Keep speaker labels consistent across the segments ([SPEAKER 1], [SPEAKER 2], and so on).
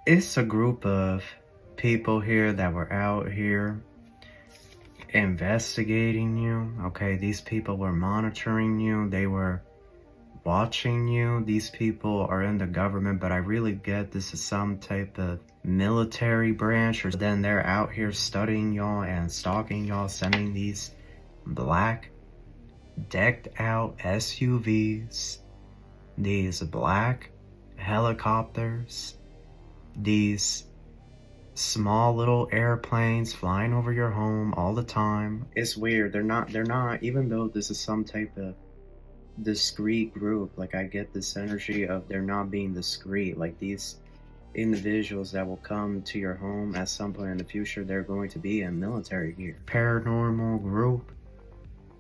[SPEAKER 1] It's a group of people here that were out here investigating you. Okay, these people were monitoring you. They were watching you. These people are in the government, but I really get this is some type of military branch, or then they're out here studying y'all and stalking y'all, sending these black decked out SUVs, these black helicopters, these small little airplanes flying over your home all the time. It's weird. They're not, even though this is some type of discreet group, like I get this energy of they're not being discreet. Like these individuals that will come to your home at some point in the future, they're going to be in military gear. Paranormal group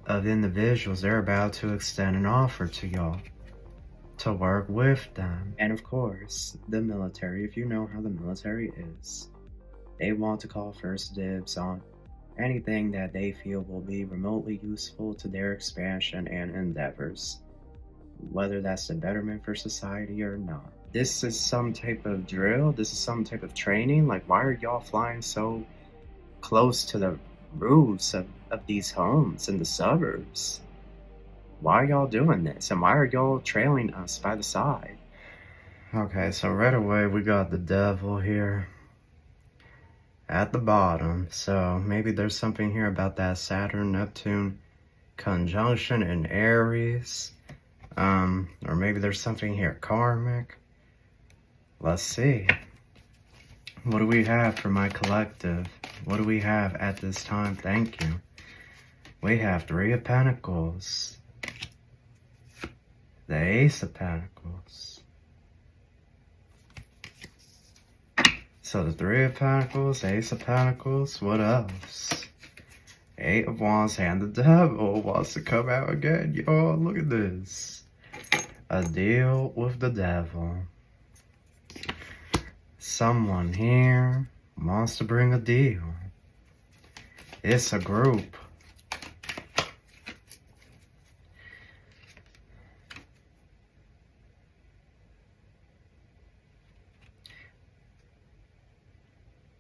[SPEAKER 1] of individuals, they're about to extend an offer to y'all to work with them. And of course, the military, if you know how the military is, they want to call first dibs on anything that they feel will be remotely useful to their expansion and endeavors, whether that's the betterment for society or not. This is some type of drill, this is some type of training. Like, why are y'all flying so close to the roofs of these homes in the suburbs? Why are y'all doing this? And why are y'all trailing us by the side? Okay, so right away we got the devil here at the bottom. So maybe there's something here about that Saturn-Neptune conjunction in Aries. Or maybe there's something here karmic. Let's see. What do we have for my collective? What do we have at this time? Thank you. We have Three of Pentacles. The Ace of Pentacles. So the Three of Pentacles, Ace of Pentacles, what else? Eight of Wands and the Devil wants to come out again. Y'all, look at this. A deal with the devil. Someone here wants to bring a deal. It's a group.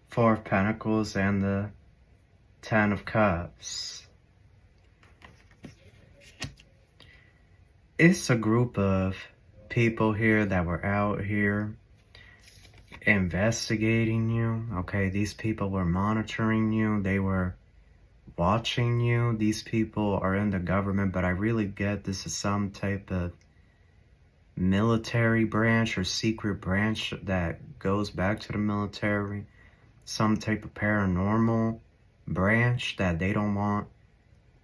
[SPEAKER 1] Four of Pentacles and the Ten of Cups. It's a group of people here that were out here investigating you. Okay, these people were monitoring you. They were watching you. These people are in the government, but I really get this is some type of military branch or secret branch that goes back to the military. Some type of paranormal branch that they don't want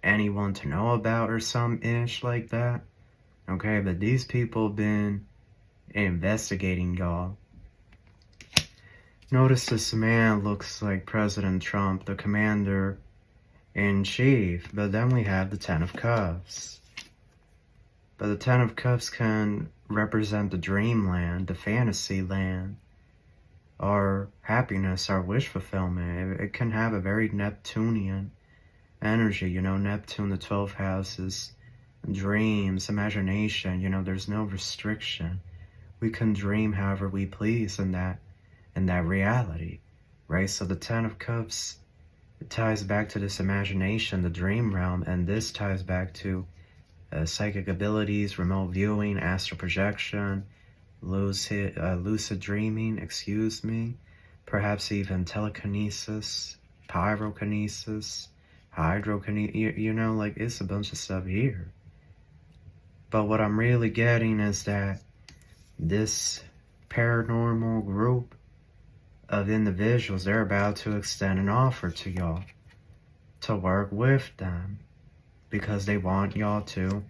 [SPEAKER 1] anyone to know about or some ish like that. Okay, but these people have been investigating y'all. Notice this man looks like President Trump, the commander-in-chief, but then we have the Ten of Cups. But the Ten of Cups can represent the dreamland, the fantasy land, our happiness, our wish fulfillment. It can have a very Neptunian energy, you know, Neptune, the 12 houses, dreams, imagination, you know, there's no restriction. We can dream however we please in that reality, right? So the Ten of Cups, it ties back to this imagination, the dream realm, and this ties back to psychic abilities, remote viewing, astral projection, lucid dreaming, perhaps even telekinesis, pyrokinesis, hydrokinesis, you know, like it's a bunch of stuff here. But what I'm really getting is that this paranormal group of individuals, they're about to extend an offer to y'all to work with them because they want y'all to,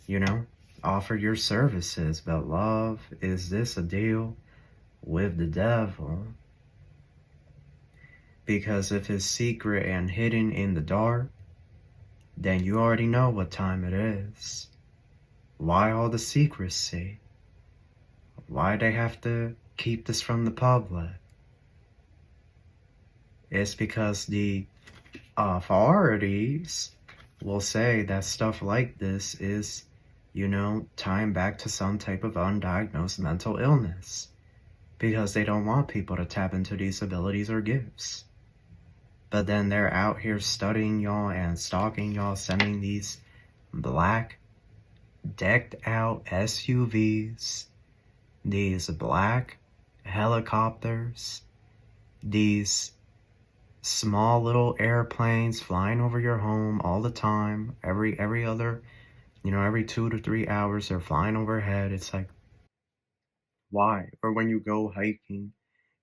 [SPEAKER 1] you know, offer your services. But love, is this a deal with the devil? Because if it's secret and hidden in the dark, then you already know what time it is. Why all the secrecy? Why they have to keep this from the public? It's because the authorities will say that stuff like this is, you know, tying back to some type of undiagnosed mental illness. because they don't want people to tap into these abilities or gifts. But then they're out here studying y'all and stalking y'all, sending these black decked out SUVs, these black helicopters, these small little airplanes flying over your home all the time, every other, every 2 to 3 hours they're flying overhead. It's like, why? Or when you go hiking,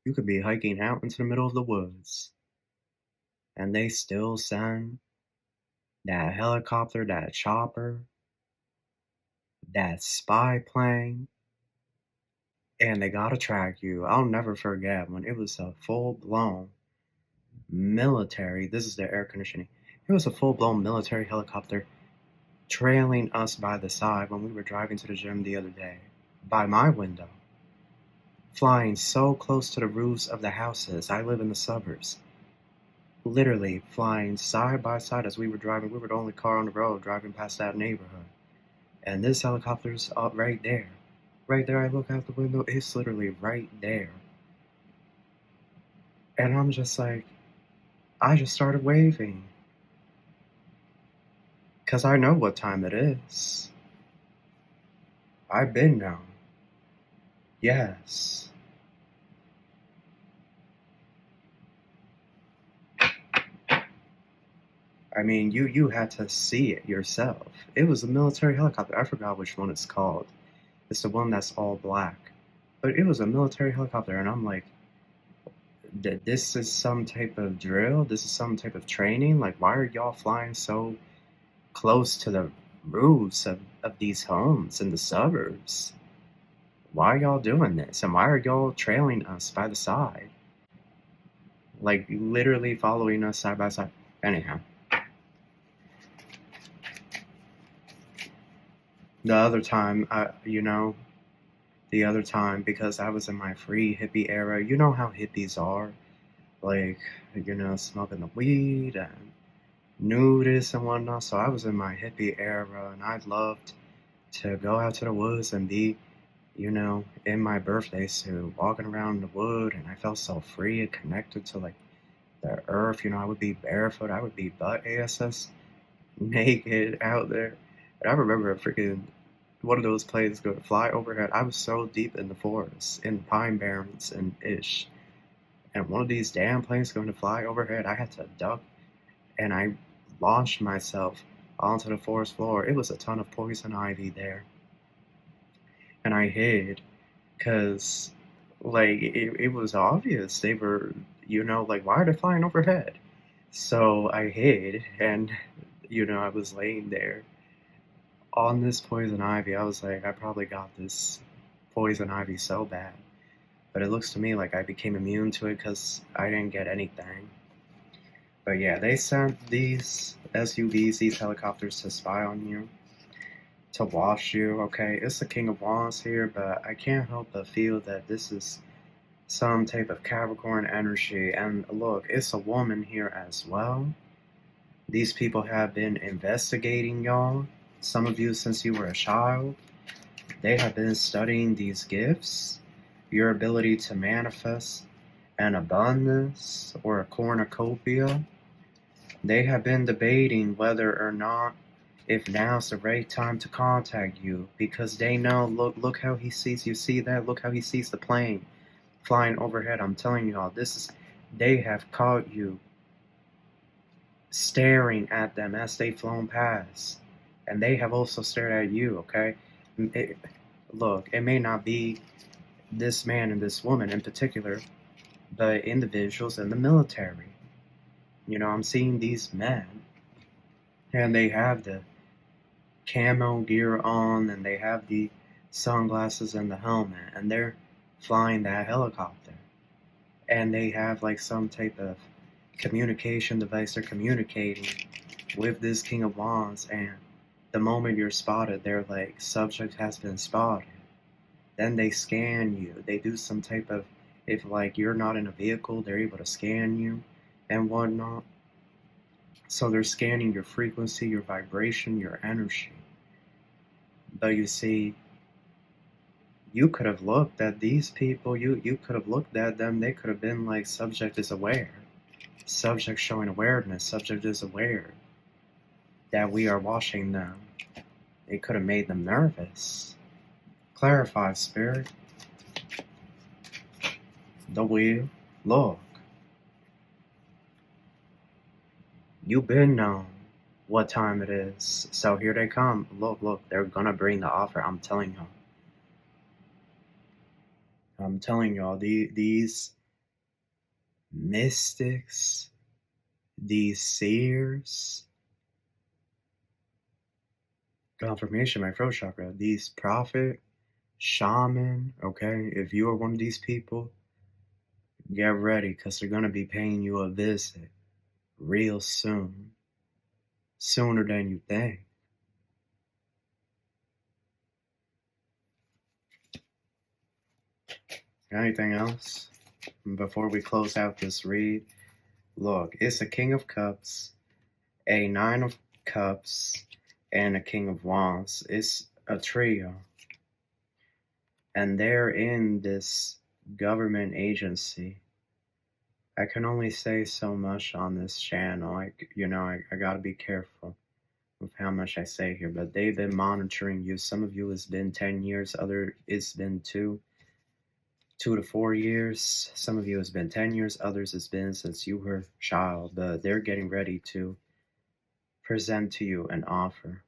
[SPEAKER 1] you could be hiking out into the middle of the woods and they still send that helicopter, that chopper, that spy plane, and they gotta track you. I'll never forget when it was a full-blown military, this is the air conditioning, it was a full-blown military helicopter trailing us by the side when we were driving to the gym the other day, by my window, flying so close to the roofs of the houses. I live in the suburbs. Literally flying side by side as we were driving. We were the only car on the road driving past that neighborhood. And this helicopter's up right there. Right there, I look out the window, it's literally right there. And I'm just like, I just started waving. Because I know what time it is. I've been known. Yes. I mean, you had to see it yourself. It was a military helicopter. I forgot which one it's called. It's the one that's all black. But it was a military helicopter, and I'm like, this is some type of drill? This is some type of training? Like, why are y'all flying so close to the roofs of these homes in the suburbs? Why are y'all doing this? And why are y'all trailing us by the side? Like, literally following us side by side. Anyhow. The other time, because I was in my free hippie era, you know how hippies are? Like, smoking the weed and nudists and whatnot. So I was in my hippie era, and I loved to go out to the woods and be, in my birthday suit, walking around the wood, and I felt so free and connected to, like, the earth. I would be barefoot, I would be butt ass naked out there. And I remember freaking one of those planes going to fly overhead. I was so deep in the forest, in the pine barrens and ish. And one of these damn planes going to fly overhead, I had to duck, and I launched myself onto the forest floor. It was a ton of poison ivy there. And I hid, because, like, it was obvious. They were, like, why are they flying overhead? So I hid, and, I was laying there on this poison ivy. I was like, I probably got this poison ivy so bad. But it looks to me like I became immune to it because I didn't get anything. But yeah, they sent these SUVs, these helicopters, to spy on you, to watch you, okay? It's the King of Wands here, but I can't help but feel that this is some type of Capricorn energy. And look, it's a woman here as well. These people have been investigating y'all, some of you since you were a child. They have been studying these gifts, your ability to manifest an abundance or a cornucopia. They have been debating whether or not, if now's the right time to contact you, because they know, look how he sees, you see that? Look how he sees the plane flying overhead. I'm telling you all, they have caught you staring at them as they've flown past. And they have also stared at you, okay? Look, it may not be this man and this woman in particular, but individuals in the military. I'm seeing these men, and they have the camo gear on, and they have the sunglasses and the helmet, and they're flying that helicopter. And they have, like, some type of communication device. They're communicating with this King of Wands, and the moment you're spotted, they're like, subject has been spotted. Then they scan you. They do some type of, if, like, you're not in a vehicle, they're able to scan you and whatnot. So they're scanning your frequency, your vibration, your energy. But you see, You could have looked at these people, you could have looked at them, they could have been like, subject is aware. Subject showing awareness, subject is aware that we are watching them. It could have made them nervous. Clarify, Spirit. The wheel. Look. You've been known what time it is. So here they come. Look, they're gonna bring the offer. I'm telling y'all. I'm telling y'all, these mystics, these seers, confirmation, my throat chakra, these prophet, shaman, okay? If you are one of these people, get ready, because they're gonna be paying you a visit real soon. Sooner than you think. Anything else? Before we close out this read, look, it's a King of Cups, a Nine of Cups, and a King of Wands. It's a trio. And they're in this government agency. I can only say so much on this channel. I gotta be careful with how much I say here, but they've been monitoring you. Some of you it's been 10 years, other it's been 2 to 4 years. Some of you has been 10 years, others has been since you were a child, but they're getting ready to present to you an offer.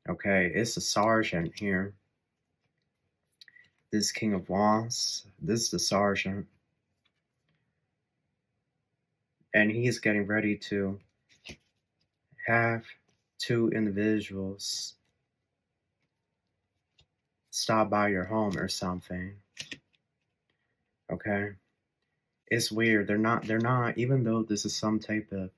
[SPEAKER 1] Okay, it's a sergeant here. This King of Wands, this is the sergeant. And he's getting ready to have 2 individuals stop by your home or something. Okay? It's weird. They're not, even though this is some type of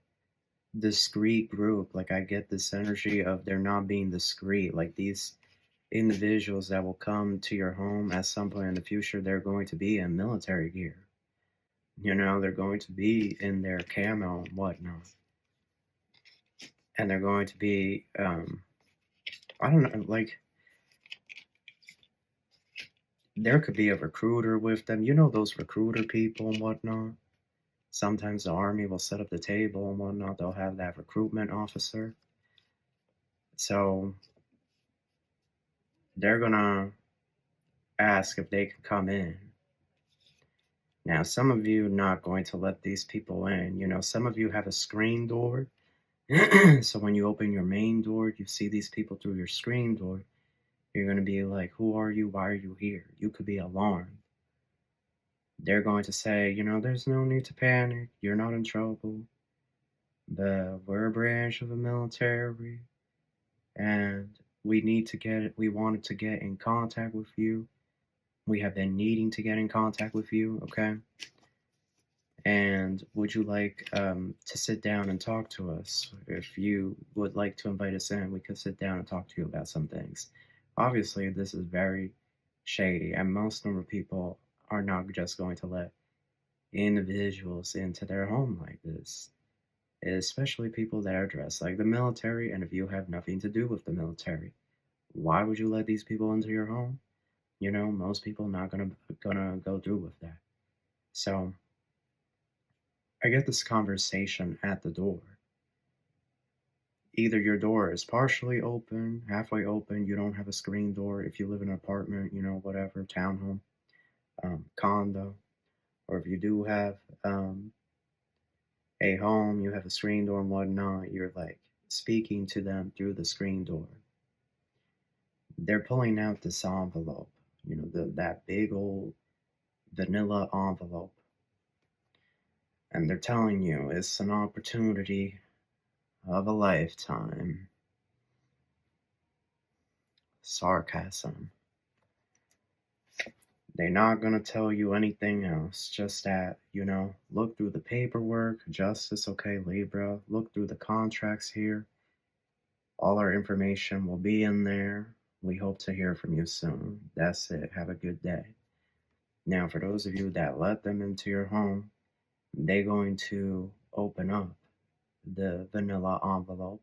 [SPEAKER 1] discreet group, like I get this energy of they're not being discreet. Like these individuals that will come to your home at some point in the future, they're going to be in military gear. They're going to be in their camo and whatnot. And they're going to be, I don't know, like, there could be a recruiter with them. Those recruiter people and whatnot. Sometimes the army will set up the table and whatnot. They'll have that recruitment officer. So they're gonna ask if they can come in. Now, some of you are not going to let these people in. Some of you have a screen door. So when you open your main door, you see these people through your screen door. You're going to be like, who are you? Why are you here? You could be alarmed. They're going to say, there's no need to panic. You're not in trouble. We're a branch of the military. And we wanted to get in contact with you. We have been needing to get in contact with you, okay? And would you like to sit down and talk to us? If you would like to invite us in, we could sit down and talk to you about some things. Obviously, this is very shady, and most number of people are not just going to let individuals into their home like this, especially people that are dressed like the military. And if you have nothing to do with the military, why would you let these people into your home? Most people not gonna go through with that. So I get this conversation at the door. Either your door is partially open, halfway open, you don't have a screen door if you live in an apartment, whatever, townhome, condo, or if you do have a home, you have a screen door and whatnot, you're like speaking to them through the screen door. They're pulling out this envelope, that big old vanilla envelope. And they're telling you it's an opportunity of a lifetime. Sarcasm. They're not going to tell you anything else, just that, look through the paperwork, justice, okay, Libra, look through the contracts here. All our information will be in there. We hope to hear from you soon. That's it. Have a good day. Now, for those of you that let them into your home, they're going to open up the vanilla envelope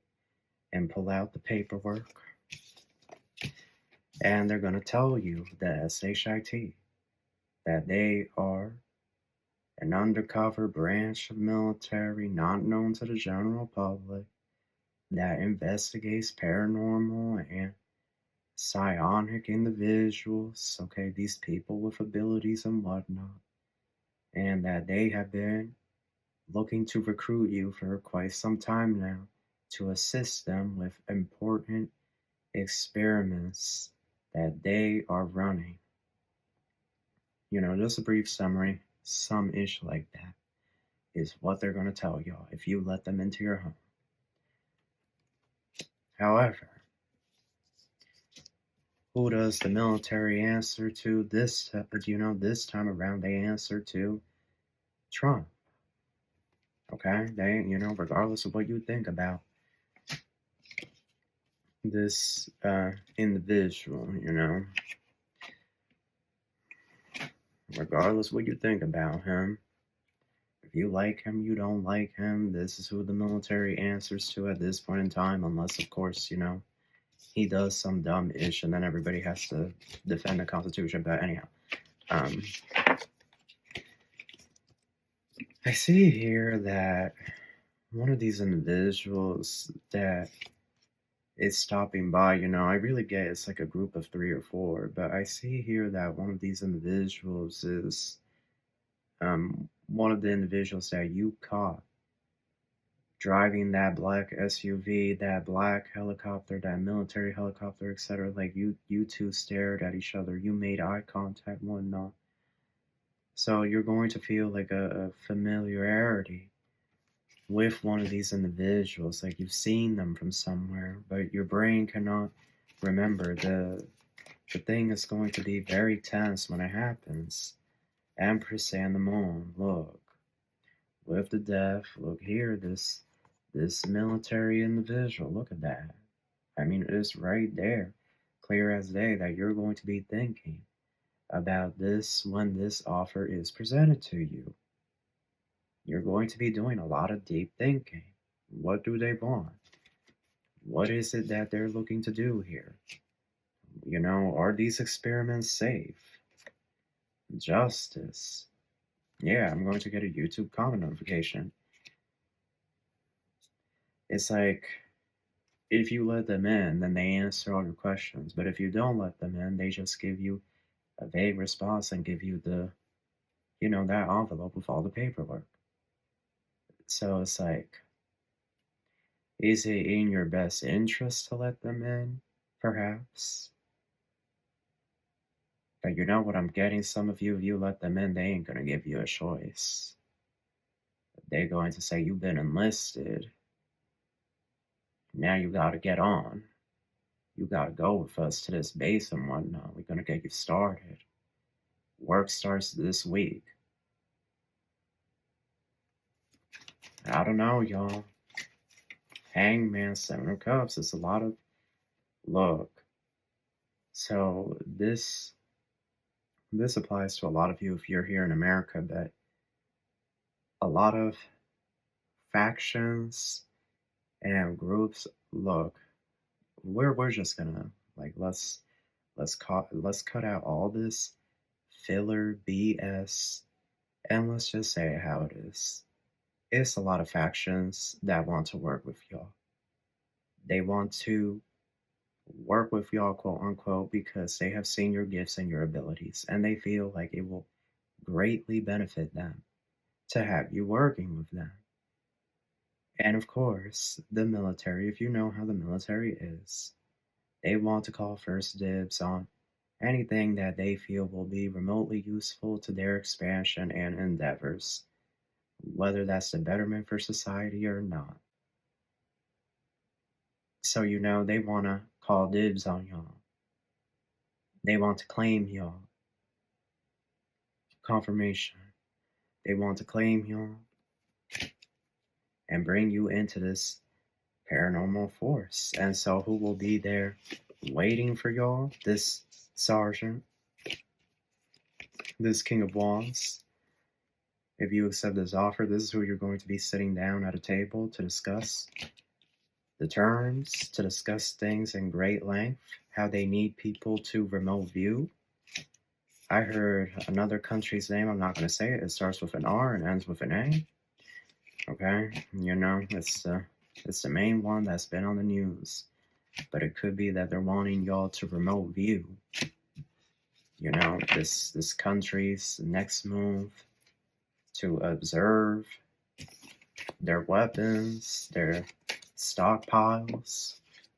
[SPEAKER 1] and pull out the paperwork. And they're going to tell you, the SHIT, that they are an undercover branch of military not known to the general public that investigates paranormal and psionic individuals, okay, these people with abilities and whatnot, and that they have been looking to recruit you for quite some time now to assist them with important experiments that they are running. Just a brief summary, some ish like that is what they're going to tell y'all if you let them into your home. However, who does the military answer to this? This time around they answer to Trump. Okay, they, regardless of what you think about this individual, regardless what you think about him, if you like him, you don't like him, this is who the military answers to at this point in time, unless, of course, he does some dumb ish and then everybody has to defend the Constitution. But anyhow, I see here that one of these individuals that is stopping by, I really get it's like a group of 3 or 4, but I see here that one of these individuals is one of the individuals that you caught driving that black SUV, that black helicopter, that military helicopter, etc. Like you two stared at each other, you made eye contact, whatnot. So you're going to feel like a familiarity with one of these individuals, like you've seen them from somewhere, but your brain cannot remember. The thing is going to be very tense when it happens. Empress and the Moon, look. With the death, look here, this military individual, look at that. I mean, it's right there, clear as day, that you're going to be thinking about this when this offer is presented to you. You're going to be doing a lot of deep thinking. What do they want? What is it that they're looking to do here? Are these experiments safe? Justice. Yeah, I'm going to get a YouTube comment notification. It's like, if you let them in, then they answer all your questions. But if you don't let them in, they just give you a vague response and give you the, that envelope with all the paperwork. So it's like, is it in your best interest to let them in? Perhaps. But you know what I'm getting? Some of you, if you let them in, they ain't gonna give you a choice. They're going to say, you've been enlisted. Now you gotta get on. You gotta go with us to this base and whatnot. We're gonna get you started. Work starts this week. I don't know, y'all. Hangman, 7 of Cups. It's a lot of... Look. So this applies to a lot of you if you're here in America, but a lot of factions and groups, look, we're just gonna, like, let's cut out all this filler BS and let's just say it how it is. It's a lot of factions that want to work with y'all. They want to work with y'all, quote unquote, because they have seen your gifts and your abilities, and they feel like it will greatly benefit them to have you working with them. And of course, the military, if you know how the military is, they want to call first dibs on anything that they feel will be remotely useful to their expansion and endeavors, whether that's the betterment for society or not. So they want to call dibs on y'all. They want to claim y'all. Confirmation. They want to claim y'all and bring you into this paranormal force. And so who will be there waiting for y'all? This sergeant, this King of Wands. If you accept this offer, this is who you're going to be sitting down at a table to discuss the terms to discuss things in great length, how they need people to remote view. I heard another country's name, I'm not going to say it. It starts with an R and ends with an A. Okay, you know, it's the main one that's been on the news. But it could be that they're wanting y'all to remote view. You know, this country's next move to observe their weapons, their stockpiles,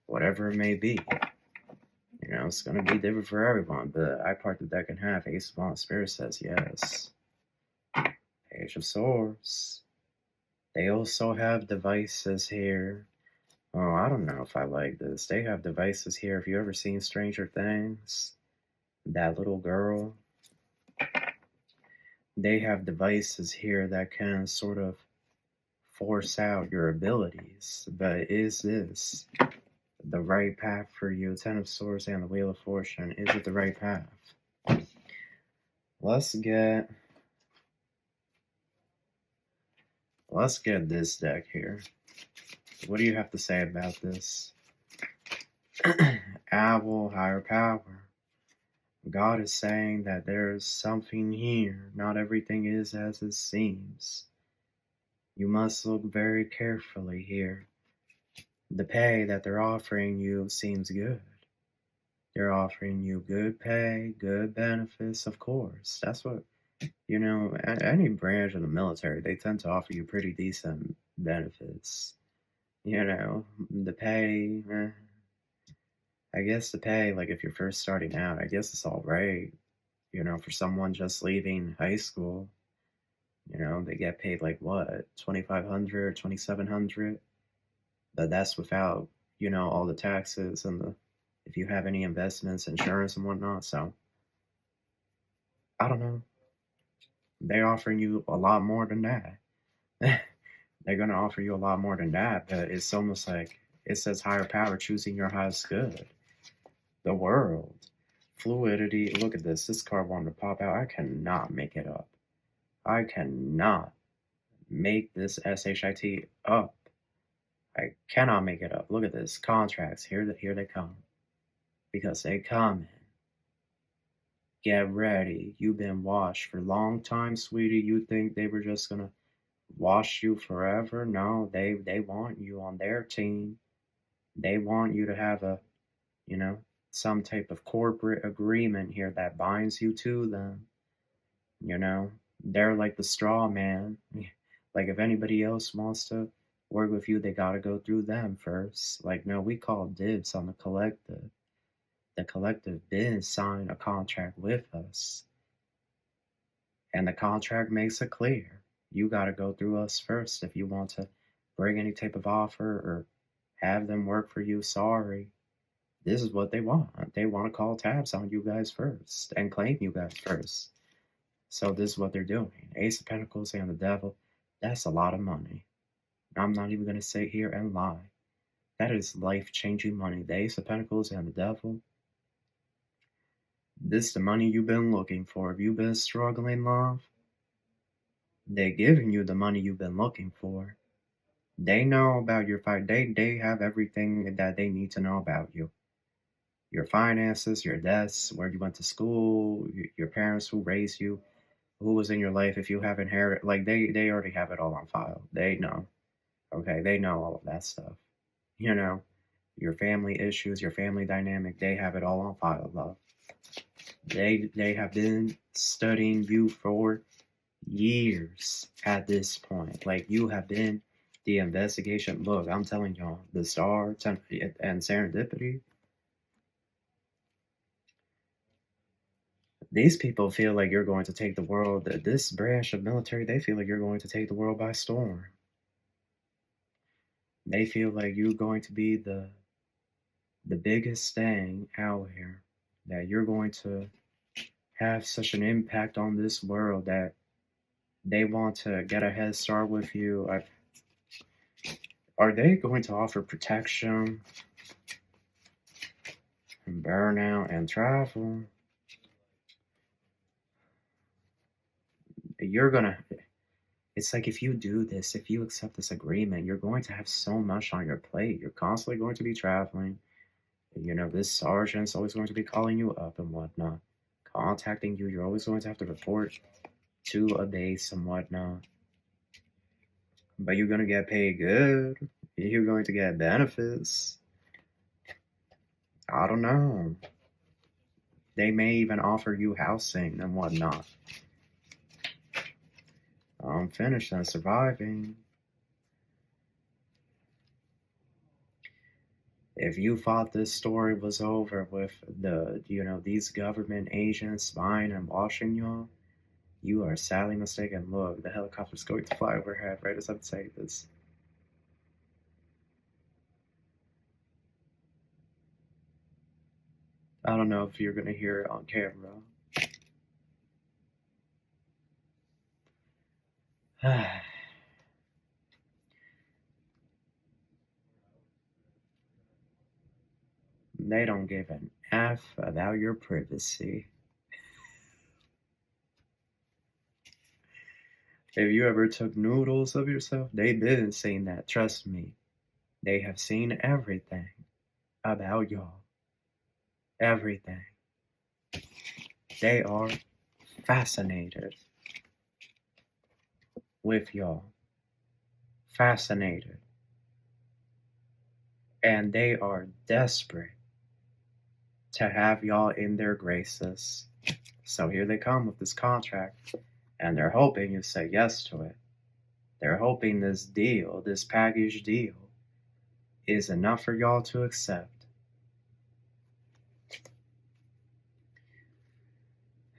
[SPEAKER 1] whatever it may be. You know, it's going to be different for everyone, but I part the deck in half. Ace of Wands Spirit says yes. Page of Swords. They also have devices here. Oh, I don't know if I like this. They have devices here. Have you ever seen Stranger Things? That little girl. They have devices here that can sort of force out your abilities. But is this the right path for you? Ten of Swords and the Wheel of Fortune. Is it the right path? Let's get this deck here. What do you have to say about this? Owl, higher power. God is saying that there's something here. Not everything is as it seems. You must look very carefully here. The pay that they're offering you seems good. They're offering you good pay, good benefits, of course. That's what, you know, any branch of the military, they tend to offer you pretty decent benefits. You know, the pay, I guess the pay, like if you're first starting out, I guess it's all right. You know, for someone just leaving high school, you know, they get paid like what, $2,500, $2,700? But that's without, you know, all the taxes and if you have any investments, insurance and whatnot. So, I don't know. They're offering you a lot more than that. They're going to offer you a lot more than that, but it's almost like it says higher power choosing your highest good. The world. Fluidity. Look at this. This card wanted to pop out. I cannot make it up. I cannot make this SHIT up. I cannot make it up. Look at this. Contracts. Here they come. Because they coming. Get ready. You've been washed for a long time, sweetie. You think they were just gonna wash you forever? No, they want you on their team. They want you to have a, you know, some type of corporate agreement here that binds you to them. You know, they're like the straw man. Like if anybody else wants to work with you, they gotta go through them first. Like, no, we call dibs on the collective. The collective didn't sign a contract with us. And the contract makes it clear. You gotta go through us first if you want to bring any type of offer or have them work for you. Sorry. This is what they want. They want to call tabs on you guys first and claim you guys first. So this is what they're doing. Ace of Pentacles and the Devil. That's a lot of money. I'm not even going to sit here and lie. That is life-changing money. The Ace of Pentacles and the Devil. This is the money you've been looking for. If you've been struggling, love, they're giving you the money you've been looking for. They know about your fight. They have everything that they need to know about you. Your finances, your debts, where you went to school, your parents who raised you, who was in your life, if you have inherited, like they already have it all on file. They know. Okay, they know all of that stuff. You know, your family issues, your family dynamic, they have it all on file, love. They have been studying you for years at this point. Like you have been the investigation. Look, I'm telling y'all, the star and serendipity. These people feel like you're going to take the world. This branch of military, they feel like you're going to take the world by storm. They feel like you're going to be the biggest thing out here. That you're going to have such an impact on this world that they want to get a head start with you. Are they going to offer protection and burnout and travel? You're gonna, It's like if you do this, if you accept this agreement, you're going to have so much on your plate. You're constantly going to be traveling. You know, this sergeant's always going to be calling you up and whatnot, contacting you. You're always going to have to report to a base and whatnot. But you're going to get paid good. You're going to get benefits. I don't know. They may even offer you housing and whatnot. I'm finished and surviving. If you thought this story was over with these government agents spying and watching y'all, you are sadly mistaken. Look, the helicopter's going to fly overhead right as I'm saying this. I don't know if you're going to hear it on camera. They don't give an F about your privacy. If you ever took noodles of yourself, they've been saying that. Trust me. They have seen everything about y'all. Everything. They are fascinated with y'all. Fascinated. And they are desperate to have y'all in their graces. So here they come with this contract, and they're hoping you say yes to it. They're hoping this deal, this package deal, is enough for y'all to accept.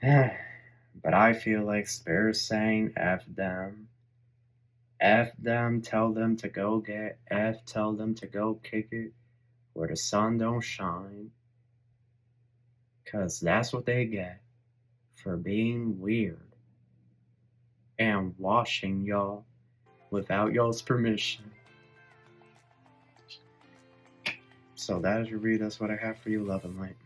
[SPEAKER 1] But I feel like Spirit's saying F them. F them, tell them to go get F, tell them to go kick it where the sun don't shine. 'Cause that's what they get for being weird and watching y'all without y'all's permission. So that is your read. That's what I have for you, love and light.